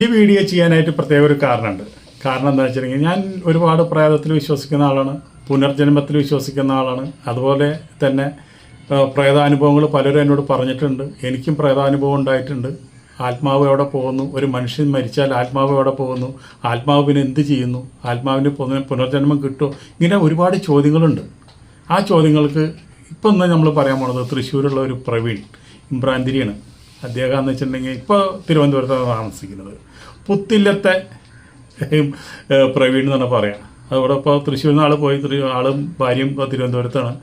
ഈ വീഡിയോ ചെയ്യാനായിട്ട് പ്രത്യേക ഒരു കാരണമുണ്ട്. കാരണം എന്താ വെച്ചിട്ടുണ്ടെങ്കിൽ ഞാൻ ഒരുപാട് പ്രേതത്തിൽ വിശ്വസിക്കുന്ന ആളാണ്, പുനർജന്മത്തിൽ വിശ്വസിക്കുന്ന ആളാണ്. അതുപോലെ തന്നെ പ്രേതാനുഭവങ്ങൾ പലരും എന്നോട് പറഞ്ഞിട്ടുണ്ട്. എനിക്കും പ്രേതാനുഭവം ഉണ്ടായിട്ടുണ്ട്. ആത്മാവ് എവിടെ പോകുന്നു, ഒരു മനുഷ്യൻ മരിച്ചാൽ ആത്മാവ് എവിടെ പോകുന്നു, ആത്മാവ് പിന്നെ എന്ത് ചെയ്യുന്നു, ആത്മാവിന് പുനർജന്മം കിട്ടുമോ, ഇങ്ങനെ ഒരുപാട് ചോദ്യങ്ങളുണ്ട്. ആ ചോദ്യങ്ങൾക്ക് ഇപ്പം ഒന്ന് നമ്മൾ പറയാൻ പോണത് തൃശ്ശൂരുള്ള ഒരു പ്രവീൺ ഇമ്രാന്തിരിയാണ്. അദ്ദേഹം എന്ന് വെച്ചിട്ടുണ്ടെങ്കിൽ ഇപ്പോൾ തിരുവനന്തപുരത്താണ് താമസിക്കുന്നത്. പുത്തില്ലത്തെ പ്രവീൺ എന്ന് പറയാം. അതോടെ ഇപ്പോൾ തൃശ്ശൂരിൽ നിന്ന് ആൾ പോയി, ആളും ഭാര്യയും ഇപ്പോൾ തിരുവനന്തപുരത്താണ്.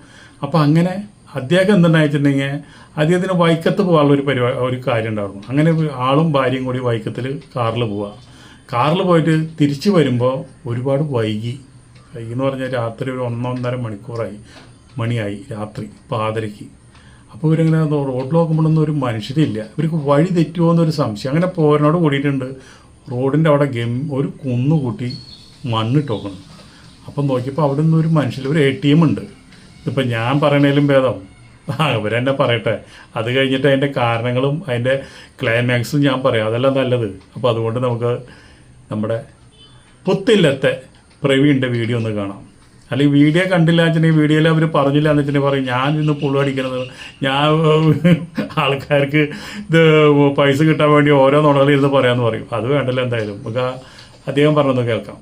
അപ്പോൾ അങ്ങനെ അദ്ദേഹം എന്തുണ്ടായിട്ടുണ്ടെങ്കിൽ അദ്ദേഹത്തിന് വൈക്കത്ത് പോകാനുള്ള ഒരു കാര്യം ഉണ്ടായിരുന്നു. അങ്ങനെ ആളും ഭാര്യയും കൂടി വൈക്കത്തിൽ കാറിൽ പോവുക. കാറിൽ പോയിട്ട് തിരിച്ചു വരുമ്പോൾ ഒരുപാട് വൈകി എന്ന് പറഞ്ഞാൽ രാത്രി ഒരു 1.5 മണിയായി, രാത്രി പാതിരയ്ക്ക്. അപ്പോൾ ഇവരിങ്ങനെ റോഡിൽ നോക്കുമ്പോഴൊന്നും ഒരു മനുഷ്യരില്ല. ഇവർക്ക് വഴി തെറ്റുമോ എന്നൊരു സംശയം. അങ്ങനെ പോരനോട് കൂടിയിട്ടുണ്ട്. റോഡിൻ്റെ അവിടെ ഒരു കുന്നുകൂട്ടി മണ്ണിട്ട് നോക്കണം. അപ്പം നോക്കിയപ്പോൾ അവിടെ നിന്ന് ഒരു മനുഷ്യർ, ഒരു ATM ഉണ്ട്. ഇപ്പം ഞാൻ പറയണേലും ഭേദം അവരെന്നെ പറയട്ടെ. അത് കഴിഞ്ഞിട്ട് അതിൻ്റെ കാരണങ്ങളും അതിൻ്റെ ക്ലൈമാക്സും ഞാൻ പറയാം, അതെല്ലാം നല്ലത്. അപ്പോൾ അതുകൊണ്ട് നമുക്ക് നമ്മുടെ പുത്തില്ലത്തെ പ്രവീണിൻ്റെ വീഡിയോ ഒന്ന് കാണാം. അല്ലെങ്കിൽ വീഡിയോ കണ്ടില്ല വെച്ചിട്ടുണ്ടെങ്കിൽ, വീഡിയോയിൽ അവർ പറഞ്ഞില്ല എന്ന് വെച്ചിട്ടുണ്ടെങ്കിൽ പറയും ഞാൻ ഇന്ന് പുള്ളുവടിക്കണത്, ഞാൻ ആൾക്കാർക്ക് ഇത് പൈസ കിട്ടാൻ വേണ്ടി ഓരോ നുണകളിരുന്ന് പറയാമെന്ന് പറയും. അത് വേണ്ടല്ലോ. എന്തായാലും നമുക്ക് അദ്ദേഹം പറഞ്ഞൊന്ന് കേൾക്കാം.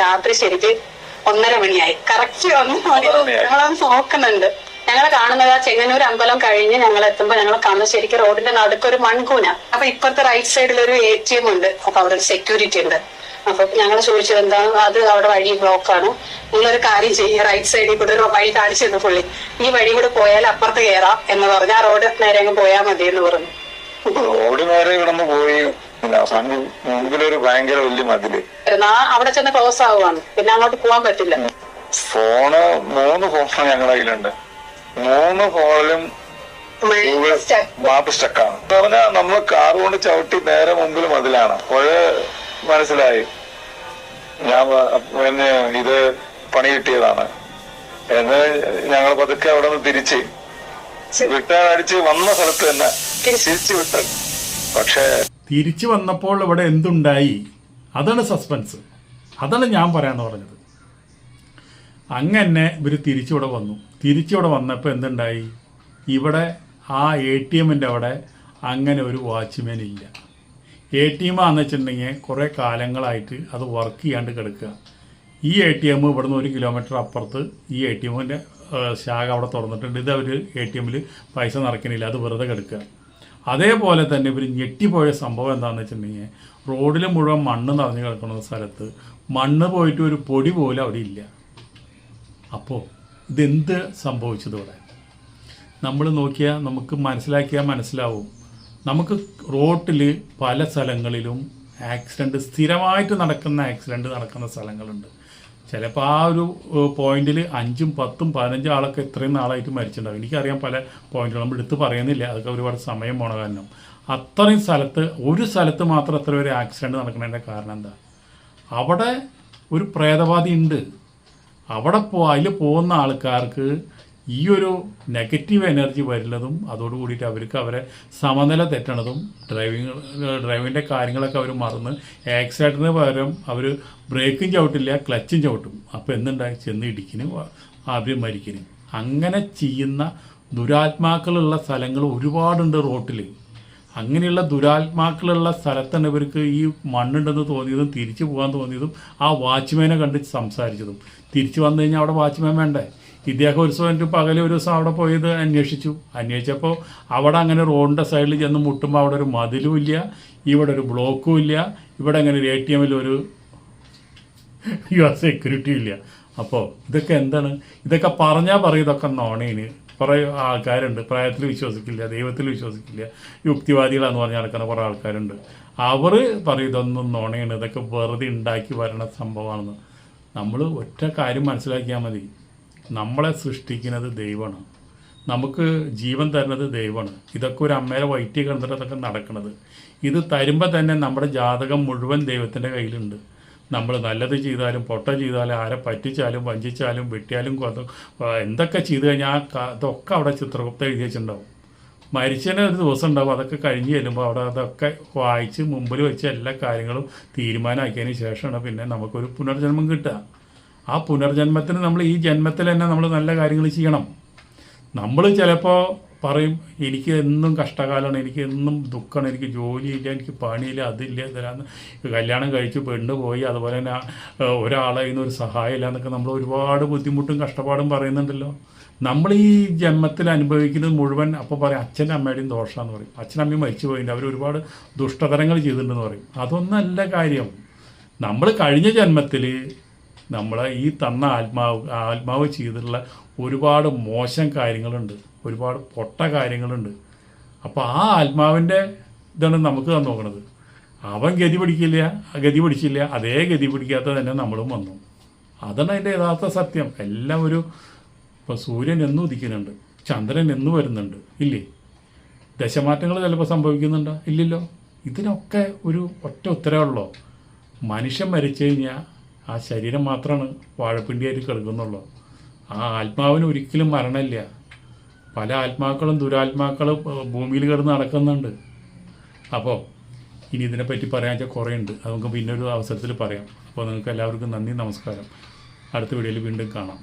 രാത്രി ശരിക്ക് 1:30 മണിയായി, കറക്റ്റ് 1 മണി. ഞങ്ങളത് നോക്കുന്നുണ്ട്. ഞങ്ങളെ കാണുന്നത് ആ ചെങ്ങന്നൂർ അമ്പലം കഴിഞ്ഞ് ഞങ്ങൾ എത്തുമ്പോൾ ഞങ്ങൾ കാണുന്നത് ശരിക്കും റോഡിന്റെ നടുക്കൊരു മൺകൂന. അപ്പൊ ഇപ്പുറത്തെ റൈറ്റ് സൈഡിൽ ഒരു ATM ഉണ്ട്. അപ്പൊ അവിടെ സെക്യൂരിറ്റി ഉണ്ട്. അപ്പൊ ഞങ്ങൾ ചോദിച്ചത് എന്താണ്, അത് അവിടെ വഴി ബ്ലോക്കാണ്, നിങ്ങളൊരു കാര്യം ചെയ്യുക, റൈറ്റ് സൈഡിൽ കൂടെ ഒരു വഴി കാണിച്ചു തന്നു പുള്ളി, ഈ വഴി കൂടെ പോയാൽ അപ്പുറത്ത് കയറാം എന്ന് പറഞ്ഞു. ആ റോഡ് നേരെ അങ്ങ് പോയാൽ മതി എന്ന് പറഞ്ഞു. റോഡ് നേരെ കിടന്ന് പോയി. മുമ്പിലൊരു ഭയങ്കര വലിയ മതില്, അവിടെ ചെന്ന് ക്ലോസ് ആവുകയാണ്. പിന്നെ അങ്ങോട്ട് പോകാൻ പറ്റില്ല. 3 ഫോൺ ഞങ്ങളുടെ കയ്യിലുണ്ട്. 3 ഫോണിലും മാപ്പ് സ്റ്റക്കാണ്. പറഞ്ഞാൽ നമ്മൾ കാർ കൊണ്ട് ചവിട്ടി നേരെ മുമ്പിൽ മതിലാണ്. അപ്പോഴേ മനസ്സിലായി പിന്നെ ഇത് പണി കിട്ടിയതാണ് എന്ന്. ഞങ്ങൾ പതുക്കെ അവിടെ നിന്ന് തിരിച്ച് വിട്ടടിച്ച് വന്ന സ്ഥലത്ത് തന്നെ തിരിച്ചു വിട്ടു. പക്ഷേ തിരിച്ചു വന്നപ്പോൾ ഇവിടെ എന്തുണ്ടായി, അതാണ് സസ്പെൻസ്. അതാണ് ഞാൻ പറയാന്ന് പറഞ്ഞത്. അങ്ങനെ ഇവർ തിരിച്ചിവിടെ വന്നു. തിരിച്ചിവിടെ വന്നപ്പോൾ എന്തുണ്ടായി, ഇവിടെ ആ ATMൻ്റെ അവിടെ അങ്ങനെ ഒരു വാച്ച്മാൻ ഇല്ല. ATM ആണെന്ന് വെച്ചിട്ടുണ്ടെങ്കിൽ കുറേ കാലങ്ങളായിട്ട് അത് വർക്ക് ചെയ്യാണ്ട് കിടക്കുക. ഈ ATM ഇവിടുന്ന് 1 കിലോമീറ്റർ അപ്പുറത്ത് ഈ ATMൻ്റെ ശാഖ അവിടെ തുറന്നിട്ടുണ്ട്. ഇത് അവർ ATMൽ പൈസ നിറയ്ക്കണില്ല, അത് വെറുതെ കിടക്കുക. അതേപോലെ തന്നെ ഇവർ ഞെട്ടിപ്പോയ സംഭവം എന്താണെന്ന് വെച്ചിട്ടുണ്ടെങ്കിൽ, റോഡിൽ മുഴുവൻ മണ്ണ് നിറഞ്ഞു കിടക്കുന്ന സ്ഥലത്ത് മണ്ണ് പോയിട്ട് ഒരു പൊടി പോലും അവിടെ ഇല്ല. അപ്പോൾ ഇതെന്ത് സംഭവിച്ചത് ഇവിടെ നമ്മൾ നോക്കിയാൽ നമുക്ക് മനസ്സിലാവും. നമുക്ക് റോട്ടിൽ പല സ്ഥലങ്ങളിലും ആക്സിഡൻറ്റ്, സ്ഥിരമായിട്ട് നടക്കുന്ന സ്ഥലങ്ങളുണ്ട്. ചിലപ്പോൾ ആ ഒരു പോയിന്റിൽ 5, 10, 15 ആളൊക്കെ ഇത്രയും നാളായിട്ട് മരിച്ചിട്ടുണ്ടാകും. എനിക്കറിയാം പല പോയിന്റുകൾ, നമ്മൾ എടുത്ത് പറയുന്നില്ല, അതൊക്കെ ഒരുപാട് സമയം പോണ കാരണം. അത്രയും ഒരു സ്ഥലത്ത് മാത്രം അത്ര ഒരു ആക്സിഡൻറ്റ് നടക്കുന്നതിൻ്റെ കാരണം എന്താ, അവിടെ ഒരു പ്രേതബാധ ഉണ്ട്. അവിടെ അതിൽ പോകുന്ന ആൾക്കാർക്ക് ഈ ഒരു നെഗറ്റീവ് എനർജി വരുന്നതും, അതോടുകൂടിയിട്ട് അവർക്ക് അവരെ സമനില തെറ്റണതും, ഡ്രൈവിങ്ങിൻ്റെ കാര്യങ്ങളൊക്കെ അവർ മറന്ന് ആക്സിഡൻറ്റിന് പകരം അവർ ബ്രേക്കും ചവിട്ടില്ല, ക്ലച്ചും ചവിട്ടും. അപ്പോൾ എന്തുണ്ടായി, ചെന്ന് ഇടിക്കിന്, അവർ മരിക്കിന്. അങ്ങനെ ചെയ്യുന്ന ദുരാത്മാക്കളുള്ള സ്ഥലങ്ങൾ ഒരുപാടുണ്ട് റോട്ടിൽ. അങ്ങനെയുള്ള ദുരാത്മാക്കളുള്ള സ്ഥലത്താണ് ഇവർക്ക് ഈ മണ്ണുണ്ടെന്ന് തോന്നിയതും തിരിച്ചു പോകാൻ തോന്നിയതും ആ വാച്ച്മാനെ കണ്ട് സംസാരിച്ചതും. തിരിച്ചു വന്നു കഴിഞ്ഞാൽ അവിടെ വാച്ച്മാൻ വേണ്ടേ. ഇദ്ദേഹം ഉത്സവത്തിന് പകൽ ഒരു ദിവസം അവിടെ പോയത് അന്വേഷിച്ചപ്പോൾ അവിടെ അങ്ങനെ റോഡിൻ്റെ സൈഡിൽ ചെന്ന് മുട്ടുമ്പോൾ അവിടെ ഒരു മതിലും ഇല്ല, ഇവിടെ ഒരു ബ്ലോക്കും ഇല്ല, ഇവിടെ അങ്ങനെ ഒരു ATMൽ ഒരു സെക്യൂരിറ്റി ഇല്ല. അപ്പോൾ ഇതൊക്കെ എന്താണ്, ഇതൊക്കെ പറഞ്ഞാൽ പറയും ഇതൊക്കെ നോണേന്. കുറേ ആൾക്കാരുണ്ട് പ്രായത്തിൽ വിശ്വസിക്കില്ല, ദൈവത്തിൽ വിശ്വസിക്കില്ല, യുക്തിവാദികളാന്ന് പറഞ്ഞ് നടക്കുന്ന കുറേ ആൾക്കാരുണ്ട്. അവർ പറയും ഇതൊന്നും നോണയാണ്, ഇതൊക്കെ വെറുതെ ഉണ്ടാക്കി വരണ സംഭവമാണെന്ന്. നമ്മൾ ഒറ്റ കാര്യം മനസ്സിലാക്കിയാൽ മതി, നമ്മളെ സൃഷ്ടിക്കുന്നത് ദൈവമാണ്, നമുക്ക് ജീവൻ തരുന്നത് ദൈവമാണ്. ഇതൊക്കെ ഒരു അമ്മയുടെ വയറ്റിൽ കണ്ടിട്ട് അതൊക്കെ നടക്കുന്നത്. ഇത് തരുമ്പോൾ തന്നെ നമ്മുടെ ജാതകം മുഴുവൻ ദൈവത്തിൻ്റെ കയ്യിലുണ്ട്. നമ്മൾ നല്ലത് ചെയ്താലും പൊട്ട ചെയ്താലും, ആരെ പറ്റിച്ചാലും വഞ്ചിച്ചാലും വെട്ടിയാലും എന്തൊക്കെ ചെയ്തു കഴിഞ്ഞാൽ അതൊക്കെ അവിടെ ചിത്രഗുപ്ത എഴുതി വെച്ചിട്ടുണ്ടാവും. മരിച്ചതിന് ഒരു ദിവസം ഉണ്ടാവും. അതൊക്കെ കഴിഞ്ഞ് ചെല്ലുമ്പോൾ അവിടെ അതൊക്കെ വായിച്ച് മുമ്പിൽ വെച്ച് എല്ലാ കാര്യങ്ങളും തീരുമാനമാക്കിയതിന് ശേഷമാണ് പിന്നെ നമുക്കൊരു പുനർജന്മം കിട്ടുക. ആ പുനർജന്മത്തിന് നമ്മൾ ഈ ജന്മത്തിൽ തന്നെ നമ്മൾ നല്ല കാര്യങ്ങൾ ചെയ്യണം. നമ്മൾ ചിലപ്പോൾ പറയും എനിക്ക് എന്നും കഷ്ടകാലമാണ്, എനിക്ക് എന്നും ദുഃഖമാണ്, എനിക്ക് ജോലിയില്ല, എനിക്ക് പണിയില്ല, അതില്ല, ഇതിലാന്ന്, കല്യാണം കഴിച്ച് പെണ്ണ് പോയി, അതുപോലെ തന്നെ ഒരാളെ നിന്ന് ഒരു സഹായമില്ല എന്നൊക്കെ നമ്മൾ ഒരുപാട് ബുദ്ധിമുട്ടും കഷ്ടപ്പാടും പറയുന്നുണ്ടല്ലോ. നമ്മൾ ഈ ജന്മത്തിൽ അനുഭവിക്കുന്നത് മുഴുവൻ അപ്പോൾ പറയും അച്ഛൻ്റെ അമ്മയുടെയും ദോഷമാണെന്ന് പറയും. അച്ഛനമ്മയും മരിച്ചു പോയിട്ടുണ്ട്, അവർ ഒരുപാട് ദുഷ്ടതരങ്ങൾ ചെയ്തിട്ടുണ്ടെന്ന് പറയും. അതൊന്നല്ല കാര്യം. നമ്മൾ കഴിഞ്ഞ ജന്മത്തിൽ നമ്മളെ ഈ തന്ന ആത്മാവ് ചെയ്തിട്ടുള്ള ഒരുപാട് മോശം കാര്യങ്ങളുണ്ട്, ഒരുപാട് പൊട്ട കാര്യങ്ങളുണ്ട്. അപ്പോൾ ആ ആത്മാവിൻ്റെ ഇതാണ് നമുക്ക് തന്നെ നോക്കണത്. അവൻ ഗതി പിടിച്ചില്ല, അതേ ഗതി പിടിക്കാത്ത തന്നെ നമ്മളും വന്നു. അതാണ് അതിൻ്റെ യഥാർത്ഥ സത്യം. എല്ലാം ഒരു ഇപ്പോൾ സൂര്യൻ എന്നും ഉദിക്കുന്നുണ്ട്, ചന്ദ്രൻ എന്നും വരുന്നുണ്ട്, ഇല്ലേ? ദശമാറ്റങ്ങൾ ചിലപ്പോൾ സംഭവിക്കുന്നുണ്ടോ? ഇല്ലല്ലോ. ഇതിനൊക്കെ ഒരു ഒറ്റ ഉത്തരവുള്ളൂ. മനുഷ്യൻ മരിച്ചു കഴിഞ്ഞാൽ ആ ശരീരം മാത്രമാണ് വാഴപ്പിണ്ടിയായിട്ട് കിടക്കുന്നുള്ളൂ. ആ ആത്മാവിന് ഒരിക്കലും മരണമില്ല. പല ആത്മാക്കളും ദുരാത്മാക്കളും ഭൂമിയിൽ കിടന്ന് നടക്കുന്നുണ്ട്. അപ്പോൾ ഇനി ഇതിനെപ്പറ്റി പറയാൻ വെച്ചാൽ കുറേ ഉണ്ട്. അത് നമുക്ക് പിന്നെ ഒരു അവസരത്തിൽ പറയാം. അപ്പോൾ നിങ്ങൾക്ക് എല്ലാവർക്കും നന്ദി, നമസ്കാരം. അടുത്ത വീഡിയോയിൽ വീണ്ടും കാണാം.